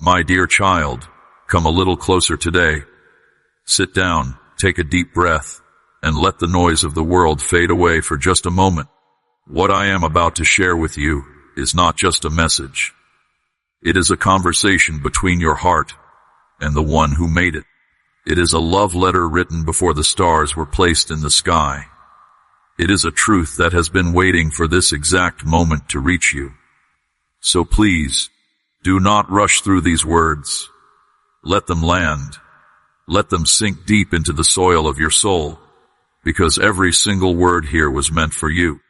My dear child, come a little closer today. Sit down, take a deep breath, and let the noise of the world fade away for just a moment. What I am about to share with you is not just a message. It is a conversation between your heart and the one who made it. It is a love letter written before the stars were placed in the sky. It is a truth that has been waiting for this exact moment to reach you. So please, do not rush through these words. Let them land. Let them sink deep into the soil of your soul, because every single word here was meant for you.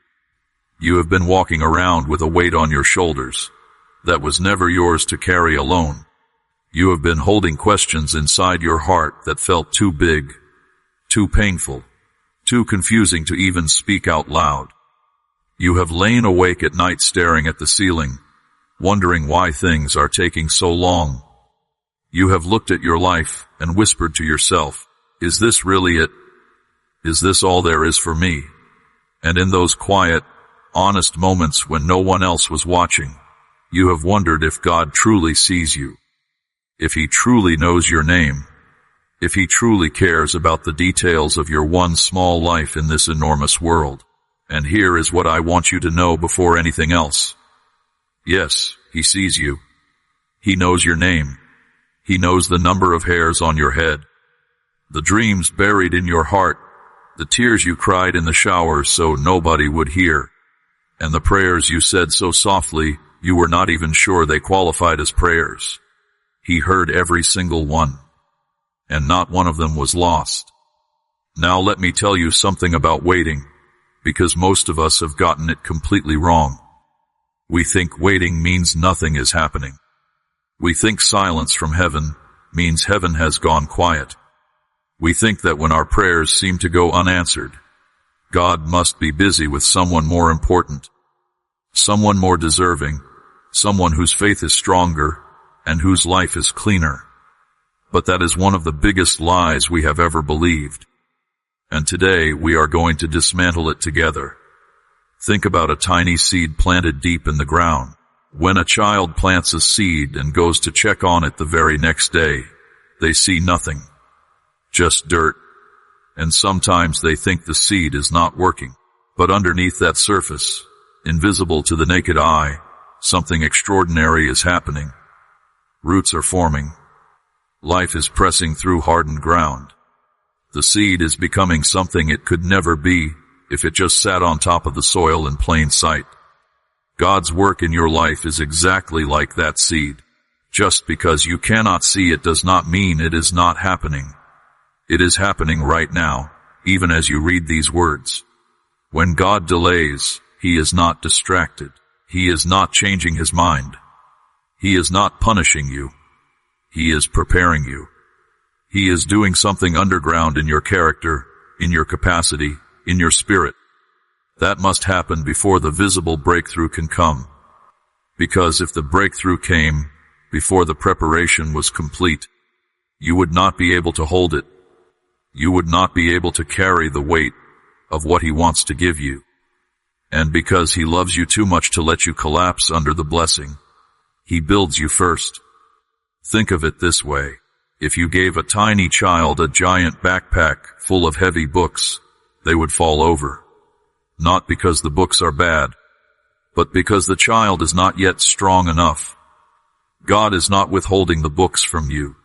You have been walking around with a weight on your shoulders that was never yours to carry alone. You have been holding questions inside your heart that felt too big, too painful, too confusing to even speak out loud. You have lain awake at night staring at the ceiling, wondering why things are taking so long. You have looked at your life and whispered to yourself, "Is this really it? Is this all there is for me?" And in those quiet, honest moments when no one else was watching, you have wondered if God truly sees you, if He truly knows your name, if He truly cares about the details of your one small life in this enormous world. And here is what I want you to know before anything else. Yes, He sees you. He knows your name. He knows the number of hairs on your head, the dreams buried in your heart, the tears you cried in the shower so nobody would hear, and the prayers you said so softly you were not even sure they qualified as prayers. He heard every single one, and not one of them was lost. Now let me tell you something about waiting, because most of us have gotten it completely wrong. We think waiting means nothing is happening. We think silence from heaven means heaven has gone quiet. We think that when our prayers seem to go unanswered, God must be busy with someone more important, someone more deserving, someone whose faith is stronger and whose life is cleaner. But that is one of the biggest lies we have ever believed. And today we are going to dismantle it together. Think about a tiny seed planted deep in the ground. When a child plants a seed and goes to check on it the very next day, they see nothing, just dirt. And sometimes they think the seed is not working. But underneath that surface, invisible to the naked eye, something extraordinary is happening. Roots are forming. Life is pressing through hardened ground. The seed is becoming something it could never be if it just sat on top of the soil in plain sight. God's work in your life is exactly like that seed. Just because you cannot see it does not mean it is not happening. It is happening right now, even as you read these words. When God delays, He is not distracted. He is not changing His mind. He is not punishing you. He is preparing you. He is doing something underground in your character, in your capacity, in your spirit. That must happen before the visible breakthrough can come. Because if the breakthrough came before the preparation was complete, you would not be able to hold it. You would not be able to carry the weight of what He wants to give you. And because He loves you too much to let you collapse under the blessing, He builds you first. Think of it this way. If you gave a tiny child a giant backpack full of heavy books, they would fall over. Not because the books are bad, but because the child is not yet strong enough. God is not withholding the books from you.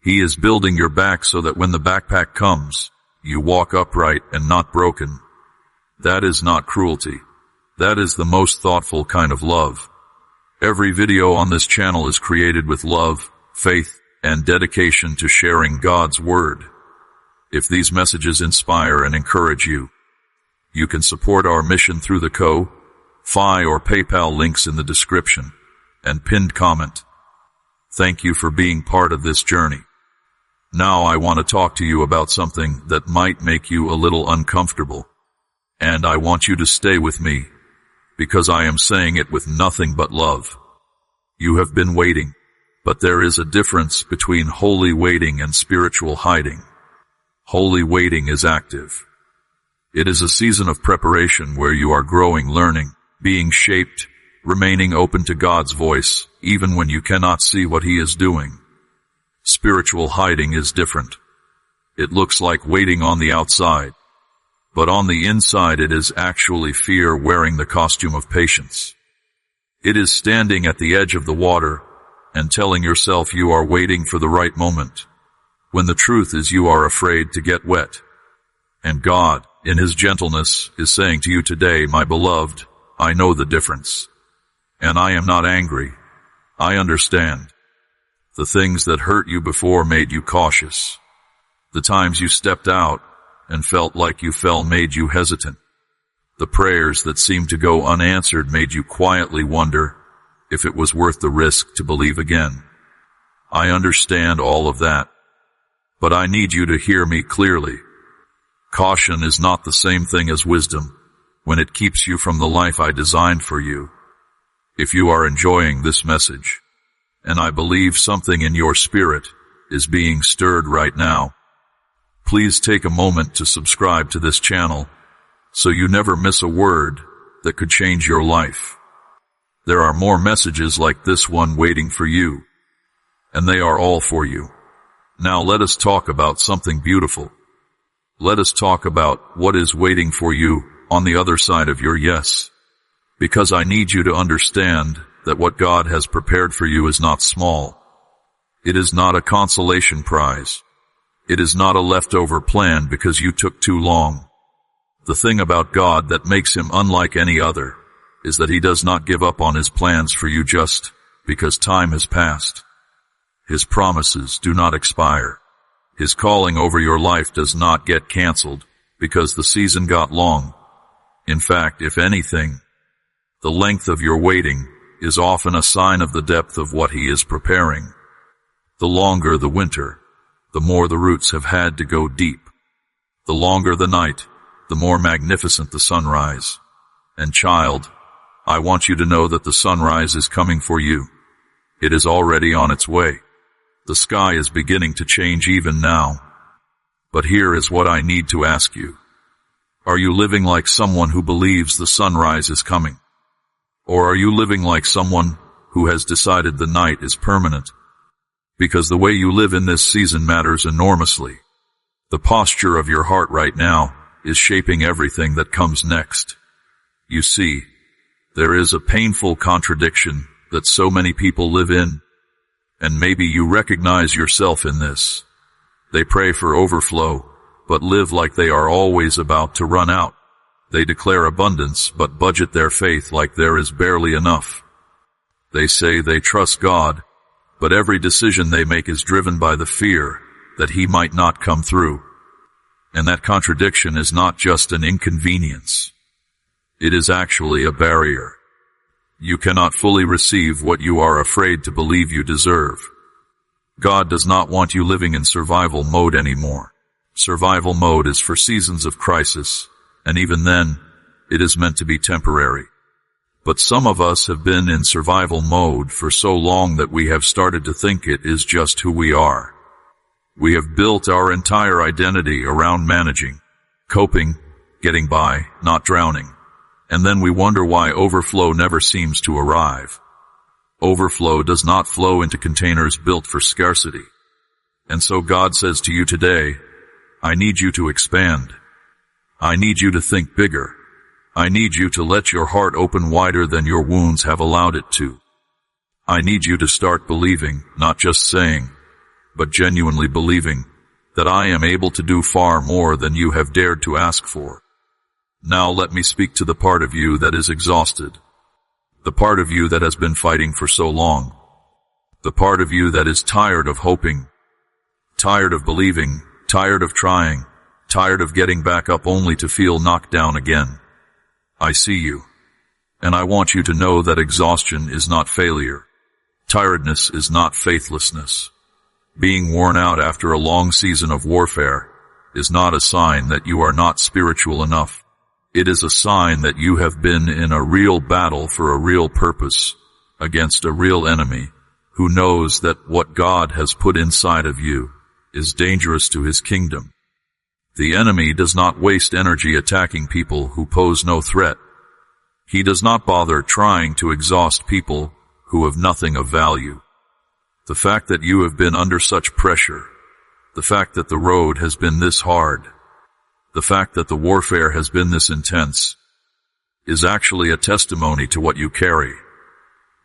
He is building your back so that when the backpack comes, you walk upright and not broken. That is not cruelty. That is the most thoughtful kind of love. Every video on this channel is created with love, faith, and dedication to sharing God's Word. If these messages inspire and encourage you, you can support our mission through the Ko-Fi or PayPal links in the description and pinned comment. Thank you for being part of this journey. Now I want to talk to you about something that might make you a little uncomfortable. And I want you to stay with me, because I am saying it with nothing but love. You have been waiting, but there is a difference between holy waiting and spiritual hiding. Holy waiting is active. It is a season of preparation where you are growing, learning, being shaped, remaining open to God's voice, even when you cannot see what He is doing. Spiritual hiding is different. It looks like waiting on the outside, but on the inside it is actually fear wearing the costume of patience. It is standing at the edge of the water and telling yourself you are waiting for the right moment, when the truth is you are afraid to get wet. And God, in His gentleness, is saying to you today, my beloved, I know the difference. And I am not angry. I understand. The things that hurt you before made you cautious. The times you stepped out and felt like you fell made you hesitant. The prayers that seemed to go unanswered made you quietly wonder if it was worth the risk to believe again. I understand all of that, but I need you to hear me clearly. Caution is not the same thing as wisdom when it keeps you from the life I designed for you. If you are enjoying this message, and I believe something in your spirit is being stirred right now, please take a moment to subscribe to this channel so you never miss a word that could change your life. There are more messages like this one waiting for you, and they are all for you. Now let us talk about something beautiful. Let us talk about what is waiting for you on the other side of your yes. Because I need you to understand that what God has prepared for you is not small. It is not a consolation prize. It is not a leftover plan because you took too long. The thing about God that makes Him unlike any other is that He does not give up on His plans for you just because time has passed. His promises do not expire. His calling over your life does not get canceled because the season got long. In fact, if anything, the length of your waiting is often a sign of the depth of what He is preparing. The longer the winter, the more the roots have had to go deep. The longer the night, the more magnificent the sunrise. And child, I want you to know that the sunrise is coming for you. It is already on its way. The sky is beginning to change even now. But here is what I need to ask you. Are you living like someone who believes the sunrise is coming? Or are you living like someone who has decided the night is permanent? Because the way you live in this season matters enormously. The posture of your heart right now is shaping everything that comes next. You see, there is a painful contradiction that so many people live in, and maybe you recognize yourself in this. They pray for overflow, but live like they are always about to run out. They declare abundance, but budget their faith like there is barely enough. They say they trust God, but every decision they make is driven by the fear that He might not come through. And that contradiction is not just an inconvenience. It is actually a barrier. You cannot fully receive what you are afraid to believe you deserve. God does not want you living in survival mode anymore. Survival mode is for seasons of crisis, and even then, it is meant to be temporary. But some of us have been in survival mode for so long that we have started to think it is just who we are. We have built our entire identity around managing, coping, getting by, not drowning. And then we wonder why overflow never seems to arrive. Overflow does not flow into containers built for scarcity. And so God says to you today, I need you to expand. I need you to think bigger. I need you to let your heart open wider than your wounds have allowed it to. I need you to start believing, not just saying, but genuinely believing that I am able to do far more than you have dared to ask for. Now let me speak to the part of you that is exhausted, the part of you that has been fighting for so long, the part of you that is tired of hoping, tired of believing, tired of trying, tired of getting back up only to feel knocked down again. I see you, and I want you to know that exhaustion is not failure. Tiredness is not faithlessness. Being worn out after a long season of warfare is not a sign that you are not spiritual enough. It is a sign that you have been in a real battle for a real purpose against a real enemy who knows that what God has put inside of you is dangerous to His kingdom. The enemy does not waste energy attacking people who pose no threat. He does not bother trying to exhaust people who have nothing of value. The fact that you have been under such pressure, the fact that the road has been this hard, the fact that the warfare has been this intense, is actually a testimony to what you carry.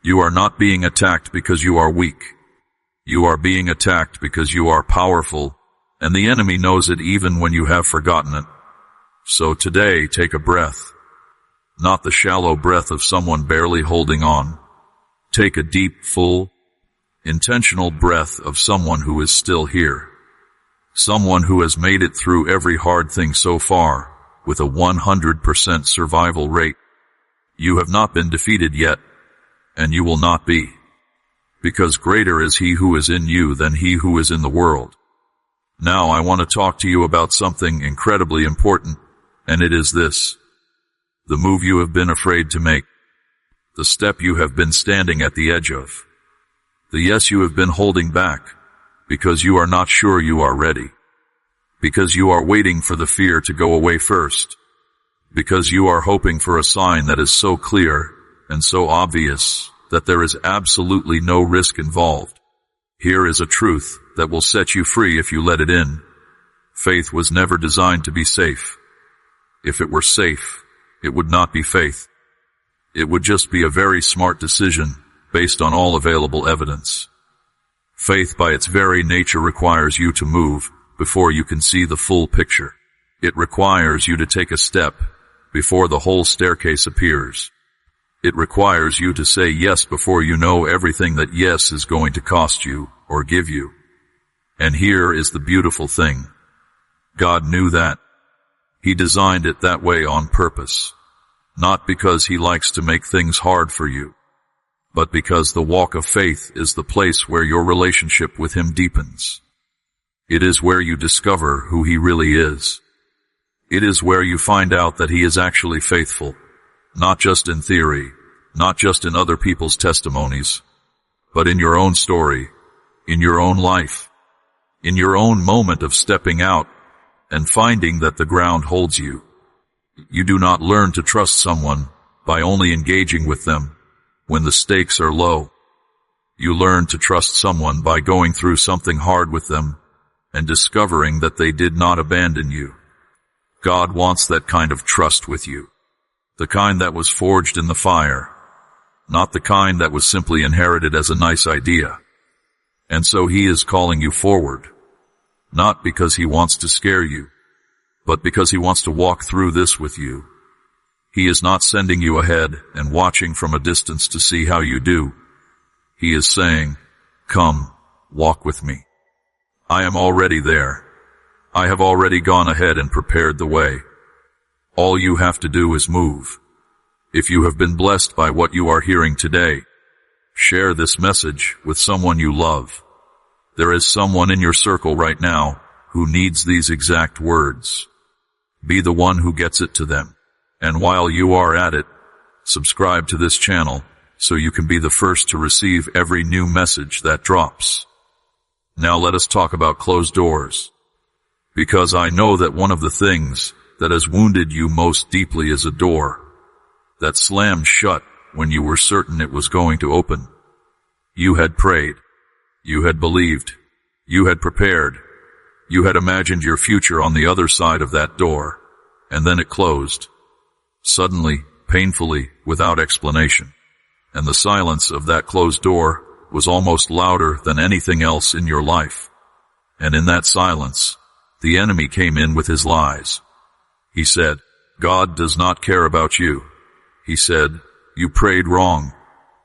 You are not being attacked because you are weak. You are being attacked because you are powerful, and the enemy knows it even when you have forgotten it. So today, take a breath. Not the shallow breath of someone barely holding on. Take a deep, full, intentional breath of someone who is still here. Someone who has made it through every hard thing so far, with a 100% survival rate. You have not been defeated yet, and you will not be. Because greater is he who is in you than he who is in the world. Now I want to talk to you about something incredibly important, and it is this. The move you have been afraid to make. The step you have been standing at the edge of. The yes you have been holding back, because you are not sure you are ready. Because you are waiting for the fear to go away first. Because you are hoping for a sign that is so clear and so obvious that there is absolutely no risk involved. Here is a truth that will set you free if you let it in. Faith was never designed to be safe. If it were safe, it would not be faith. It would just be a very smart decision based on all available evidence. Faith by its very nature requires you to move before you can see the full picture. It requires you to take a step before the whole staircase appears. It requires you to say yes before you know everything that yes is going to cost you or give you. And here is the beautiful thing. God knew that. He designed it that way on purpose. Not because he likes to make things hard for you, but because the walk of faith is the place where your relationship with him deepens. It is where you discover who he really is. It is where you find out that he is actually faithful, not just in theory, not just in other people's testimonies, but in your own story, in your own life, in your own moment of stepping out and finding that the ground holds you. You do not learn to trust someone by only engaging with them when the stakes are low. You learn to trust someone by going through something hard with them and discovering that they did not abandon you. God wants that kind of trust with you. The kind that was forged in the fire, not the kind that was simply inherited as a nice idea. And so he is calling you forward, not because he wants to scare you, but because he wants to walk through this with you. He is not sending you ahead and watching from a distance to see how you do. He is saying, "Come, walk with me. I am already there. I have already gone ahead and prepared the way. All you have to do is move." If you have been blessed by what you are hearing today, share this message with someone you love. There is someone in your circle right now who needs these exact words. Be the one who gets it to them. And while you are at it, subscribe to this channel so you can be the first to receive every new message that drops. Now let us talk about closed doors. Because I know that one of the things that has wounded you most deeply is a door that slammed shut when you were certain it was going to open. You had prayed. You had believed. You had prepared. You had imagined your future on the other side of that door, and then it closed. Suddenly, painfully, without explanation. And the silence of that closed door was almost louder than anything else in your life. And in that silence, the enemy came in with his lies. He said, "God does not care about you." He said, "You prayed wrong."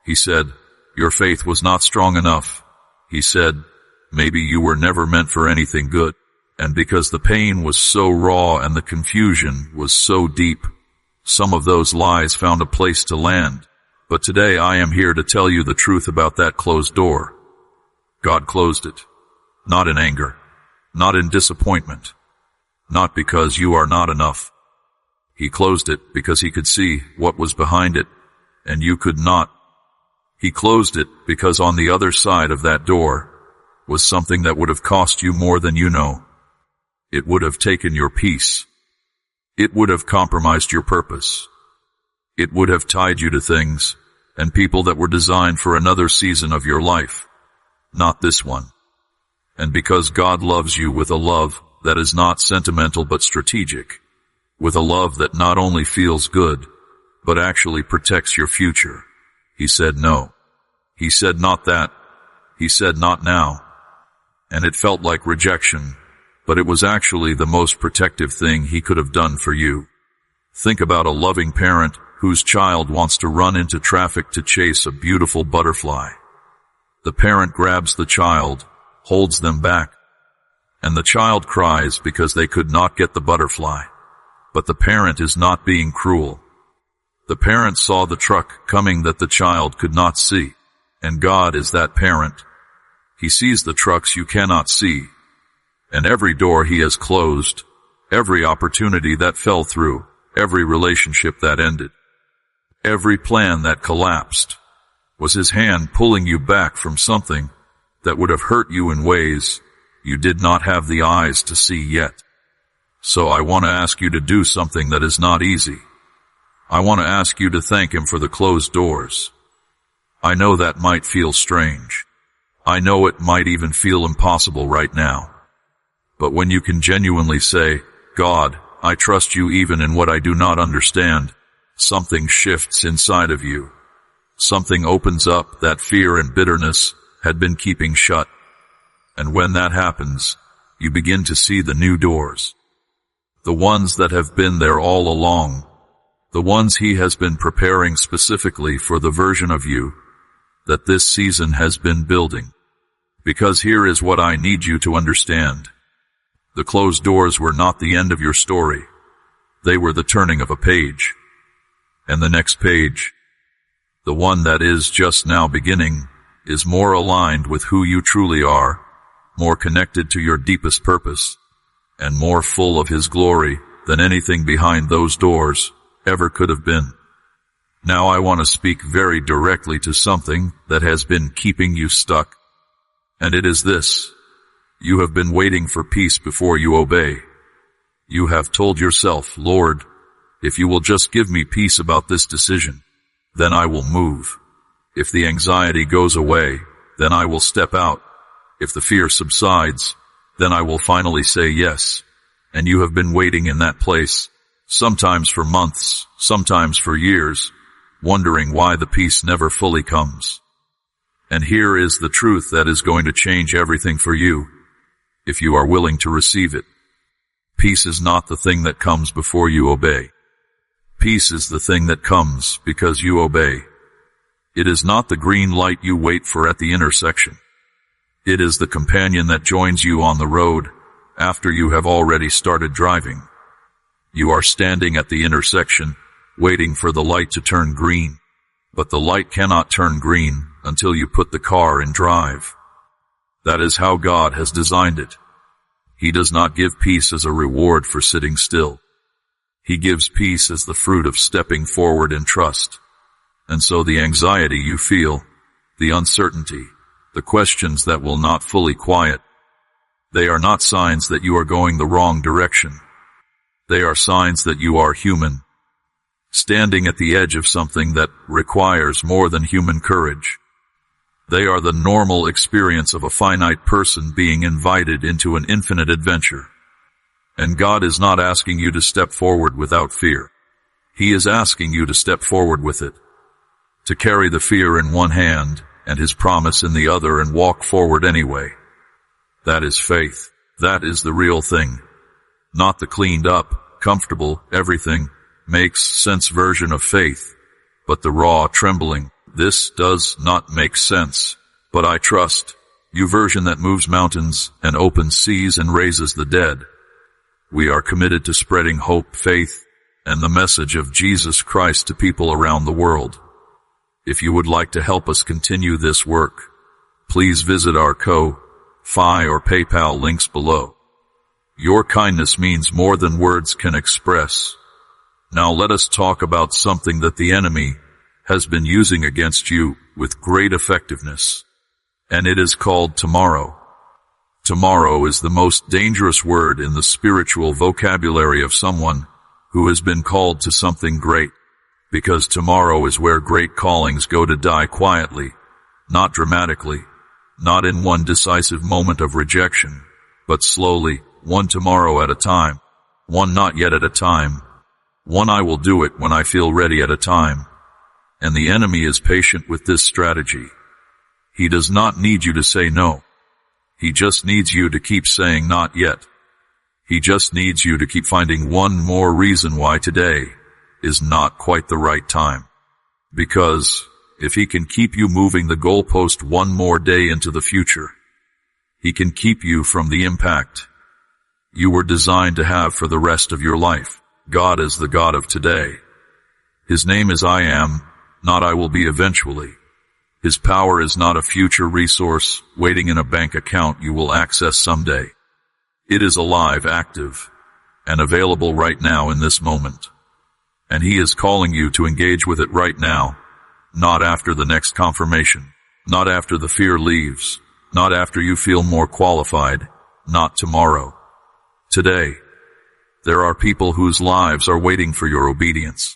He said, "Your faith was not strong enough." He said, "Maybe you were never meant for anything good." And because the pain was so raw and the confusion was so deep, some of those lies found a place to land. But today I am here to tell you the truth about that closed door. God closed it. Not in anger. Not in disappointment. Not because you are not enough. He closed it because he could see what was behind it, and you could not. He closed it because on the other side of that door was something that would have cost you more than you know. It would have taken your peace. It would have compromised your purpose. It would have tied you to things and people that were designed for another season of your life, not this one. And because God loves you with a love that is not sentimental but strategic, with a love that not only feels good, but actually protects your future, he said no. He said not that. He said not now. And it felt like rejection, but it was actually the most protective thing he could have done for you. Think about a loving parent whose child wants to run into traffic to chase a beautiful butterfly. The parent grabs the child, holds them back, and the child cries because they could not get the butterfly. But the parent is not being cruel. The parent saw the truck coming that the child could not see, and God is that parent. He sees the trucks you cannot see, and every door he has closed, every opportunity that fell through, every relationship that ended, every plan that collapsed, was his hand pulling you back from something that would have hurt you in ways you did not have the eyes to see yet. So I want to ask you to do something that is not easy. I want to ask you to thank him for the closed doors. I know that might feel strange. I know it might even feel impossible right now. But when you can genuinely say, God, I trust you even in what I do not understand, something shifts inside of you. Something opens up that fear and bitterness had been keeping shut. And when that happens, you begin to see the new doors. The ones that have been there all along. The ones he has been preparing specifically for the version of you that this season has been building. Because here is what I need you to understand. The closed doors were not the end of your story. They were the turning of a page. And the next page, the one that is just now beginning, is more aligned with who you truly are, more connected to your deepest purpose, and more full of his glory than anything behind those doors ever could have been. Now I want to speak very directly to something that has been keeping you stuck. And it is this. You have been waiting for peace before you obey. You have told yourself, Lord, if you will just give me peace about this decision, then I will move. If the anxiety goes away, then I will step out. If the fear subsides, then I will finally say yes. And you have been waiting in that place, sometimes for months, sometimes for years, wondering why the peace never fully comes. And here is the truth that is going to change everything for you, if you are willing to receive it. Peace is not the thing that comes before you obey. Peace is the thing that comes because you obey. It is not the green light you wait for at the intersection. It is the companion that joins you on the road after you have already started driving. You are standing at the intersection, waiting for the light to turn green. But the light cannot turn green until you put the car in drive. That is how God has designed it. He does not give peace as a reward for sitting still. He gives peace as the fruit of stepping forward in trust. And so the anxiety you feel, the uncertainty, the questions that will not fully quiet, they are not signs that you are going the wrong direction. They are signs that you are human, standing at the edge of something that requires more than human courage. They are the normal experience of a finite person being invited into an infinite adventure. And God is not asking you to step forward without fear. He is asking you to step forward with it, to carry the fear in one hand and his promise in the other and walk forward anyway. That is faith. That is the real thing. Not the cleaned up, comfortable, everything makes sense version of faith, but the raw, trembling, this does not make sense, but I trust you version that moves mountains and opens seas and raises the dead. We are committed to spreading hope, faith, and the message of Jesus Christ to people around the world. If you would like to help us continue this work, please visit our Ko-Fi or PayPal links below. Your kindness means more than words can express. Now let us talk about something that the enemy has been using against you with great effectiveness. And it is called tomorrow. Tomorrow is the most dangerous word in the spiritual vocabulary of someone who has been called to something great. Because tomorrow is where great callings go to die quietly, not dramatically, not in one decisive moment of rejection, but slowly, one tomorrow at a time, one not yet at a time, one I will do it when I feel ready at a time. And the enemy is patient with this strategy. He does not need you to say no. He just needs you to keep saying not yet. He just needs you to keep finding one more reason why today is not quite the right time. Because if he can keep you moving the goalpost one more day into the future, he can keep you from the impact you were designed to have for the rest of your life. God is the God of today. His name is I am, not I will be eventually. His power is not a future resource waiting in a bank account you will access someday. It is alive, active, and available right now in this moment. And he is calling you to engage with it right now, not after the next confirmation, not after the fear leaves, not after you feel more qualified, not tomorrow. Today, there are people whose lives are waiting for your obedience.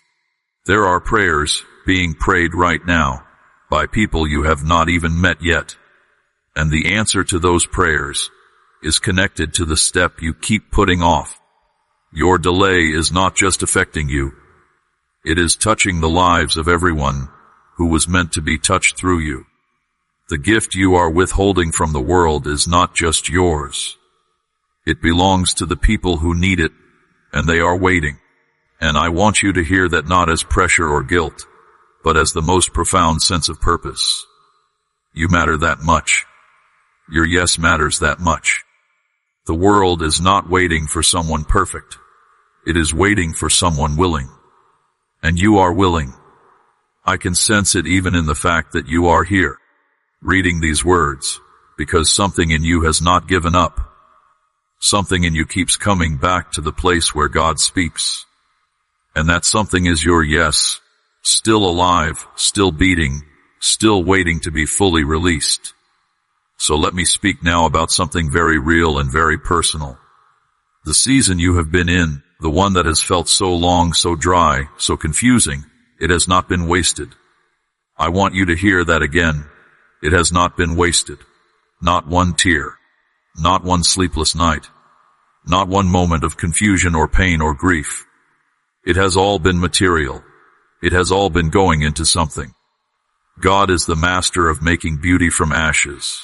There are prayers being prayed right now by people you have not even met yet. And the answer to those prayers is connected to the step you keep putting off. Your delay is not just affecting you. It is touching the lives of everyone who was meant to be touched through you. The gift you are withholding from the world is not just yours. It belongs to the people who need it, and they are waiting. And I want you to hear that not as pressure or guilt, but as the most profound sense of purpose. You matter that much. Your yes matters that much. The world is not waiting for someone perfect. It is waiting for someone willing. And you are willing. I can sense it even in the fact that you are here, reading these words, because something in you has not given up. Something in you keeps coming back to the place where God speaks. And that something is your yes, still alive, still beating, still waiting to be fully released. So let me speak now about something very real and very personal. The season you have been in, the one that has felt so long, so dry, so confusing, it has not been wasted. I want you to hear that again. It has not been wasted. Not one tear. Not one sleepless night. Not one moment of confusion or pain or grief. It has all been material. It has all been going into something. God is the master of making beauty from ashes.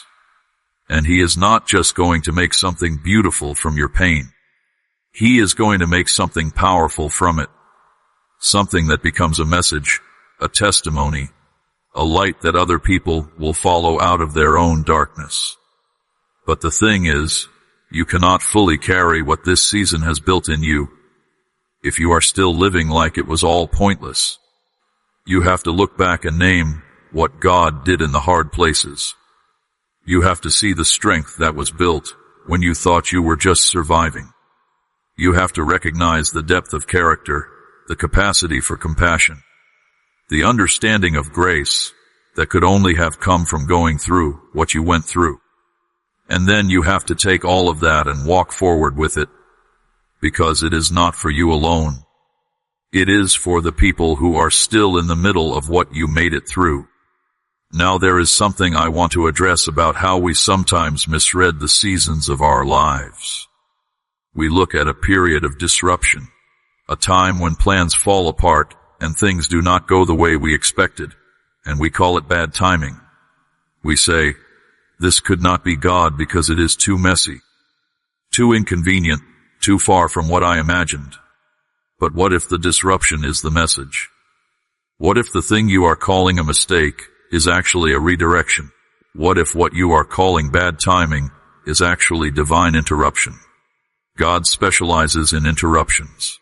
And he is not just going to make something beautiful from your pain. He is going to make something powerful from it. Something that becomes a message, a testimony, a light that other people will follow out of their own darkness. But the thing is, you cannot fully carry what this season has built in you if you are still living like it was all pointless. You have to look back and name what God did in the hard places. You have to see the strength that was built when you thought you were just surviving. You have to recognize the depth of character, the capacity for compassion, the understanding of grace that could only have come from going through what you went through. And then you have to take all of that and walk forward with it, because it is not for you alone. It is for the people who are still in the middle of what you made it through. Now there is something I want to address about how we sometimes misread the seasons of our lives. We look at a period of disruption, a time when plans fall apart and things do not go the way we expected, and we call it bad timing. We say, this could not be God because it is too messy, too inconvenient, too far from what I imagined. But what if the disruption is the message? What if the thing you are calling a mistake is actually a redirection? What if what you are calling bad timing is actually divine interruption? God specializes in interruptions.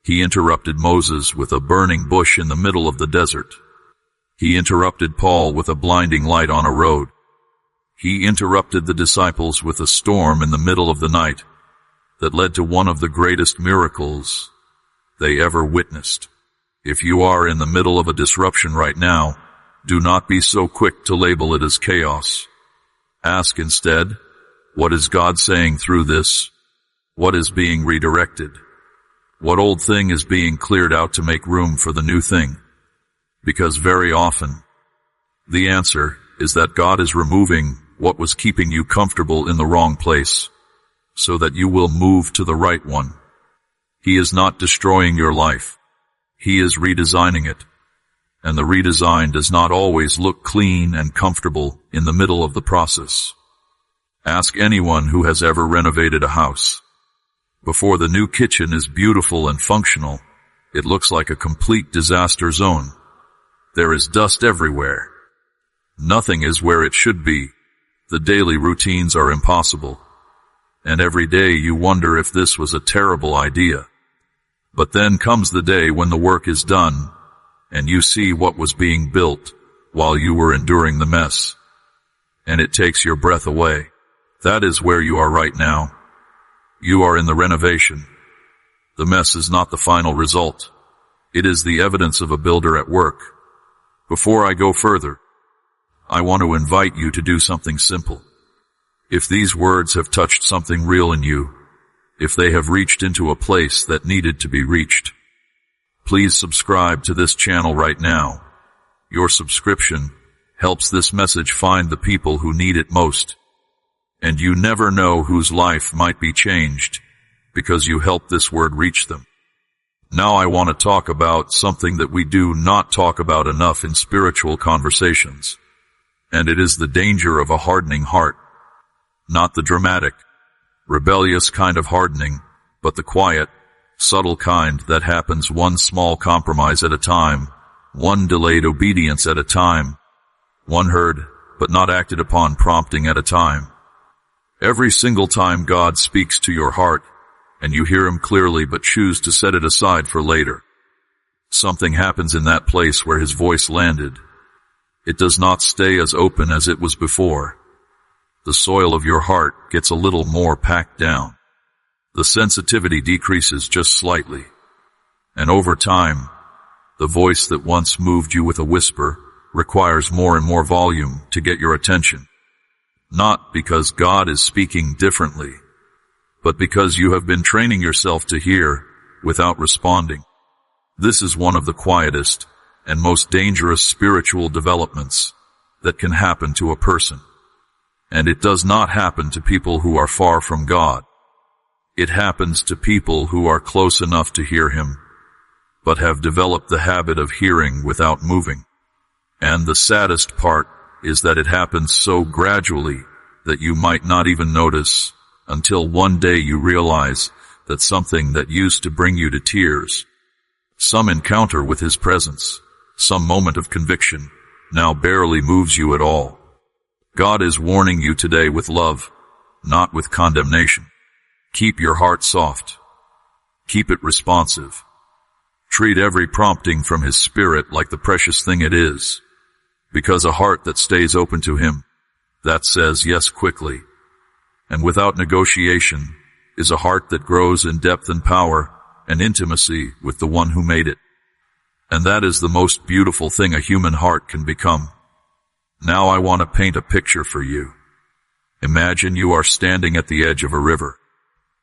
He interrupted Moses with a burning bush in the middle of the desert. He interrupted Paul with a blinding light on a road. He interrupted the disciples with a storm in the middle of the night that led to one of the greatest miracles they ever witnessed. If you are in the middle of a disruption right now, do not be so quick to label it as chaos. Ask instead, what is God saying through this? What is being redirected? What old thing is being cleared out to make room for the new thing? Because very often, the answer is that God is removing what was keeping you comfortable in the wrong place, so that you will move to the right one. He is not destroying your life. He is redesigning it. And the redesign does not always look clean and comfortable in the middle of the process. Ask anyone who has ever renovated a house. Before the new kitchen is beautiful and functional, it looks like a complete disaster zone. There is dust everywhere. Nothing is where it should be. The daily routines are impossible. And every day you wonder if this was a terrible idea. But then comes the day when the work is done, and you see what was being built while you were enduring the mess. And it takes your breath away. That is where you are right now. You are in the renovation. The mess is not the final result. It is the evidence of a builder at work. Before I go further, I want to invite you to do something simple. If these words have touched something real in you, if they have reached into a place that needed to be reached, please subscribe to this channel right now. Your subscription helps this message find the people who need it most. And you never know whose life might be changed because you help this word reach them. Now I want to talk about something that we do not talk about enough in spiritual conversations. And it is the danger of a hardening heart. Not the dramatic, rebellious kind of hardening, but the quiet, subtle kind that happens one small compromise at a time, one delayed obedience at a time, one heard but not acted upon prompting at a time. Every single time God speaks to your heart, and you hear him clearly but choose to set it aside for later, something happens in that place where his voice landed. It does not stay as open as it was before. The soil of your heart gets a little more packed down. The sensitivity decreases just slightly. And over time, the voice that once moved you with a whisper requires more and more volume to get your attention. Not because God is speaking differently, but because you have been training yourself to hear without responding. This is one of the quietest and most dangerous spiritual developments that can happen to a person. And it does not happen to people who are far from God. It happens to people who are close enough to hear him, but have developed the habit of hearing without moving. And the saddest part is that it happens so gradually that you might not even notice until one day you realize that something that used to bring you to tears, some encounter with his presence, some moment of conviction, now barely moves you at all. God is warning you today with love, not with condemnation. Keep your heart soft. Keep it responsive. Treat every prompting from his spirit like the precious thing it is, because a heart that stays open to him, that says yes quickly, and without negotiation, is a heart that grows in depth and power and intimacy with the one who made it. And that is the most beautiful thing a human heart can become. Now I want to paint a picture for you. Imagine you are standing at the edge of a river.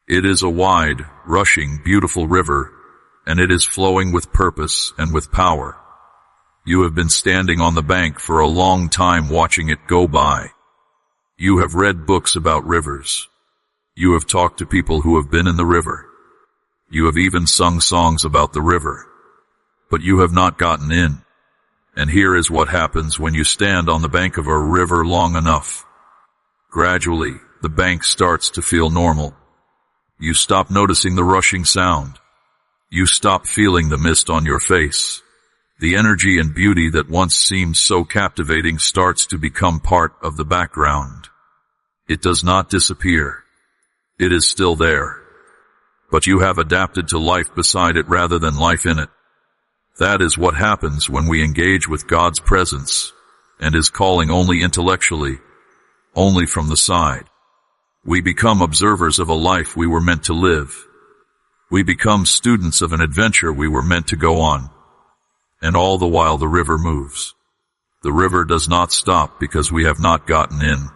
It is a wide, rushing, beautiful river, and it is flowing with purpose and with power. You have been standing on the bank for a long time watching it go by. You have read books about rivers. You have talked to people who have been in the river. You have even sung songs about the river. But you have not gotten in. And here is what happens when you stand on the bank of a river long enough. Gradually, the bank starts to feel normal. You stop noticing the rushing sound. You stop feeling the mist on your face. The energy and beauty that once seemed so captivating starts to become part of the background. It does not disappear. It is still there. But you have adapted to life beside it rather than life in it. That is what happens when we engage with God's presence and his calling only intellectually, only from the side. We become observers of a life we were meant to live. We become students of an adventure we were meant to go on. And all the while the river moves. The river does not stop because we have not gotten in.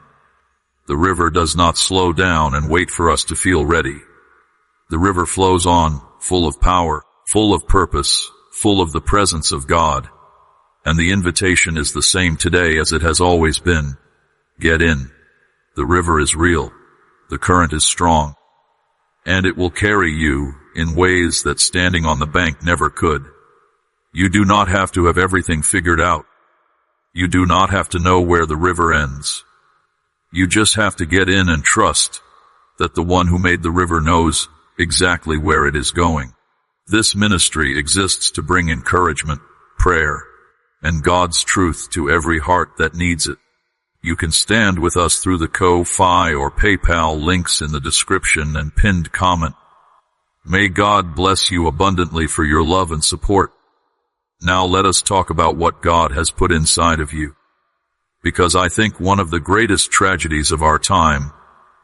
The river does not slow down and wait for us to feel ready. The river flows on, full of power, full of purpose, full of the presence of God. And the invitation is the same today as it has always been. Get in. The river is real. The current is strong. And it will carry you in ways that standing on the bank never could. You do not have to have everything figured out. You do not have to know where the river ends. You just have to get in and trust that the one who made the river knows exactly where it is going. This ministry exists to bring encouragement, prayer, and God's truth to every heart that needs it. You can stand with us through the Ko-Fi or PayPal links in the description and pinned comment. May God bless you abundantly for your love and support. Now let us talk about what God has put inside of you. Because I think one of the greatest tragedies of our time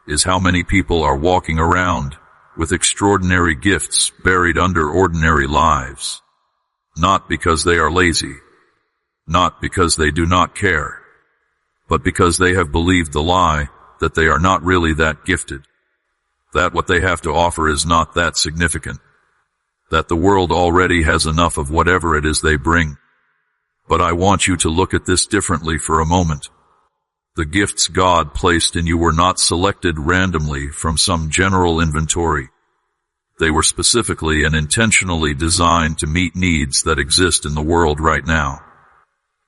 is how many people are walking around with extraordinary gifts buried under ordinary lives. Not because they are lazy, not because they do not care, but because they have believed the lie that they are not really that gifted, that what they have to offer is not that significant, that the world already has enough of whatever it is they bring. But I want you to look at this differently for a moment. The gifts God placed in you were not selected randomly from some general inventory. They were specifically and intentionally designed to meet needs that exist in the world right now.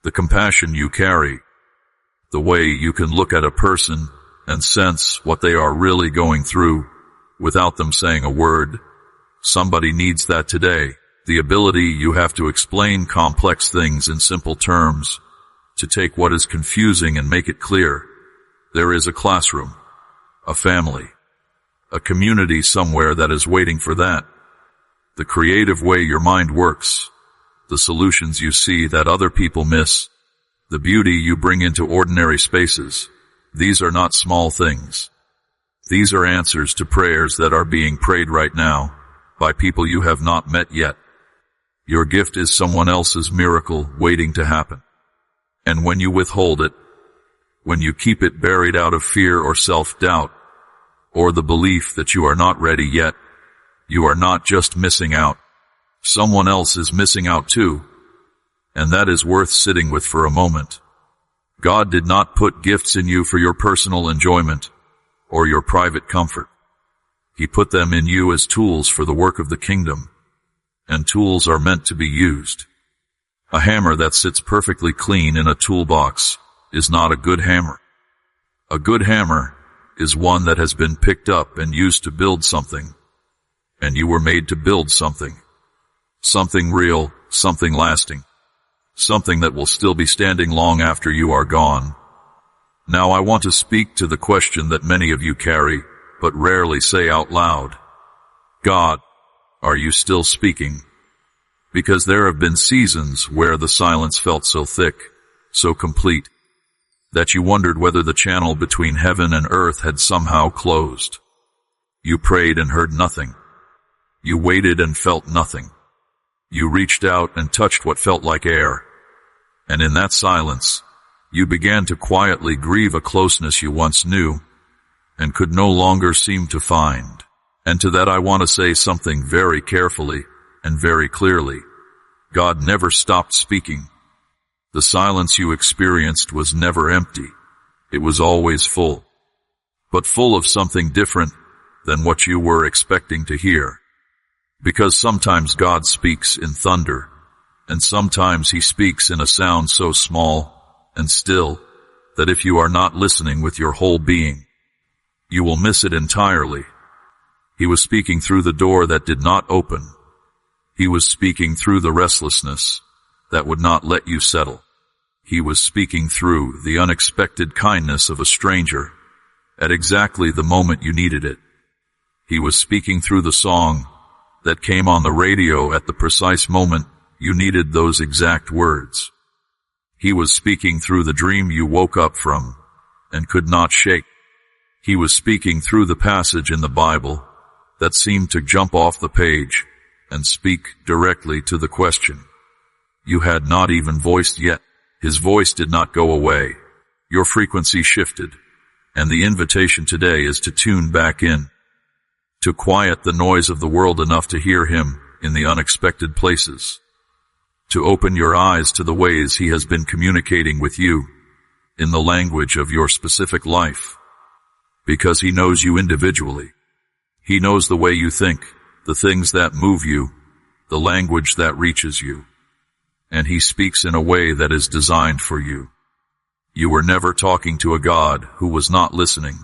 The compassion you carry, the way you can look at a person and sense what they are really going through without them saying a word. Somebody needs that today. The ability you have to explain complex things in simple terms, to take what is confusing and make it clear. There is a classroom, a family, a community somewhere that is waiting for that. The creative way your mind works, the solutions you see that other people miss, the beauty you bring into ordinary spaces. These are not small things. These are answers to prayers that are being prayed right now by people you have not met yet. Your gift is someone else's miracle waiting to happen. And when you withhold it, when you keep it buried out of fear or self-doubt, or the belief that you are not ready yet, you are not just missing out. Someone else is missing out too. And that is worth sitting with for a moment. God did not put gifts in you for your personal enjoyment or your private comfort. He put them in you as tools for the work of the kingdom. And tools are meant to be used. A hammer that sits perfectly clean in a toolbox is not a good hammer. A good hammer is one that has been picked up and used to build something. And you were made to build something. Something real, something lasting. Something that will still be standing long after you are gone. Now I want to speak to the question that many of you carry, but rarely say out loud. God, are you still speaking? Because there have been seasons where the silence felt so thick, so complete, that you wondered whether the channel between heaven and earth had somehow closed. You prayed and heard nothing. You waited and felt nothing. You reached out and touched what felt like air. And in that silence, you began to quietly grieve a closeness you once knew and could no longer seem to find. And to that I want to say something very carefully and very clearly. God never stopped speaking. The silence you experienced was never empty. It was always full. But full of something different than what you were expecting to hear. Because sometimes God speaks in thunder, and sometimes he speaks in a sound so small and still that if you are not listening with your whole being, you will miss it entirely. He was speaking through the door that did not open. He was speaking through the restlessness that would not let you settle. He was speaking through the unexpected kindness of a stranger at exactly the moment you needed it. He was speaking through the song that came on the radio at the precise moment you needed those exact words. He was speaking through the dream you woke up from and could not shake. He was speaking through the passage in the Bible that seemed to jump off the page and speak directly to the question you had not even voiced yet. His voice did not go away. Your frequency shifted, and the invitation today is to tune back in. to quiet the noise of the world enough to hear him in the unexpected places, to open your eyes to the ways he has been communicating with you in the language of your specific life, because he knows you individually. He knows the way you think, the things that move you, the language that reaches you, and he speaks in a way that is designed for you. You were never talking to a God who was not listening.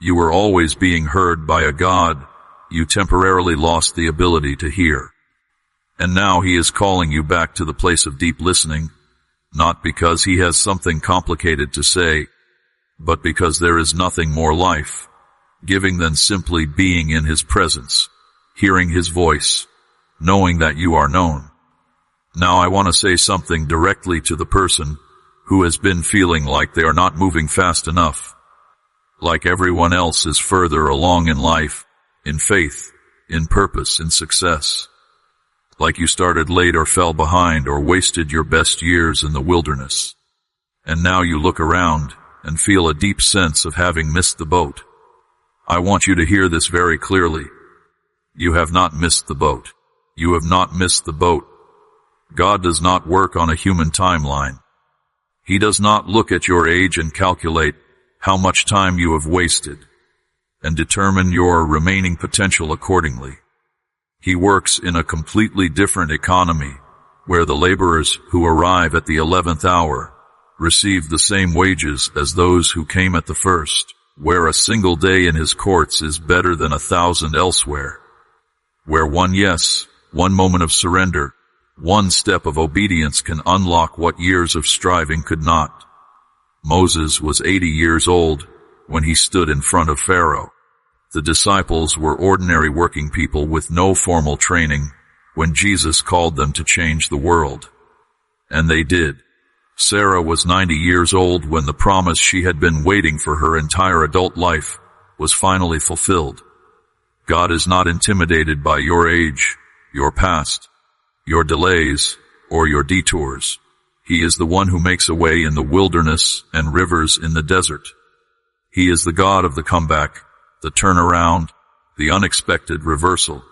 You were always being heard by a God you temporarily lost the ability to hear. And now he is calling you back to the place of deep listening, not because he has something complicated to say, but because there is nothing more life-giving than simply being in his presence, hearing his voice, knowing that you are known. Now I want to say something directly to the person who has been feeling like they are not moving fast enough, like everyone else is further along in life, in faith, in purpose, in success, like you started late or fell behind or wasted your best years in the wilderness. And now you look around and feel a deep sense of having missed the boat. I want you to hear this very clearly. You have not missed the boat. You have not missed the boat. God does not work on a human timeline. He does not look at your age and calculate how much time you have wasted and determine your remaining potential accordingly. He works in a completely different economy where the laborers who arrive at the 11th hour receive the same wages as those who came at the first, where a single day in his courts is better than 1,000 elsewhere, where one yes, one moment of surrender, one step of obedience can unlock what years of striving could not. Moses was 80 years old when he stood in front of Pharaoh. The disciples were ordinary working people with no formal training when Jesus called them to change the world. And they did. Sarah was 90 years old when the promise she had been waiting for her entire adult life was finally fulfilled. God is not intimidated by your age, your past, your delays, or your detours. He is the one who makes a way in the wilderness and rivers in the desert. He is the God of the comeback, the turnaround, the unexpected reversal,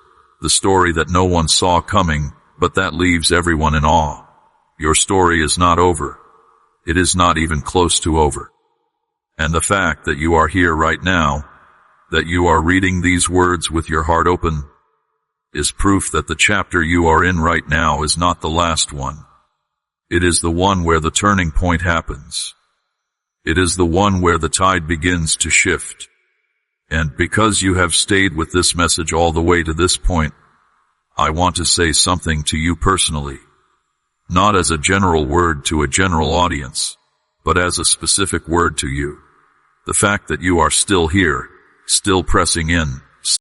the story that no one saw coming, but that leaves everyone in awe. Your story is not over. It is not even close to over. And the fact that you are here right now, that you are reading these words with your heart open, is proof that the chapter you are in right now is not the last one. It is the one where the turning point happens. It is the one where the tide begins to shift. And because you have stayed with this message all the way to this point, I want to say something to you personally. Not as a general word to a general audience, but as a specific word to you. The fact that you are still here, still pressing in,